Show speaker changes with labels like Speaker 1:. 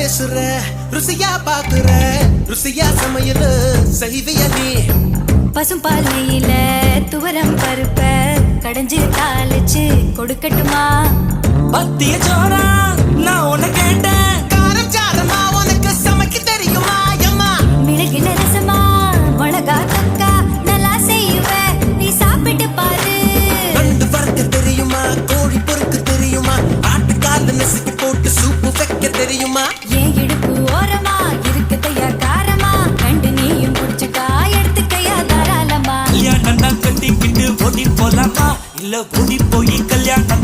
Speaker 1: பேசுற ருசியா பாக்குற ருசியா சமையல் செய்விய நீ
Speaker 2: பசும் பாலையில துவரம் பருப்ப கடைஞ்சு தாளிச்சு கொடுக்கட்டுமா
Speaker 3: பத்திய சோறா நான் உன்னை கேட்டேன்
Speaker 1: காரம் சாரமா உனக்கு சமைக்க தெரியுமா அம்மா
Speaker 2: மிளகில ரசமா மிளகா தக்கா நல்லா செய்வேன் நீ சாப்பிட்டு பாரு
Speaker 1: நண்டு வறுக்க தெரியுமா கோழி பொறுக்க தெரியுமா ஆட்டுக்கால நசுக்கி போட்டு சூப்பு வைக்க தெரியுமா
Speaker 2: ஏன் இடுப்பு ஓரமா இருக்குதையா காரமா கண்டு நீயும் குடிச்சுக்கா எடுத்துக்கையா தாராளமா
Speaker 3: கல்யாணம் கட்டிக்கிட்டு ஓடி போலாமா இல்ல ஓடி போய் கல்யாணம்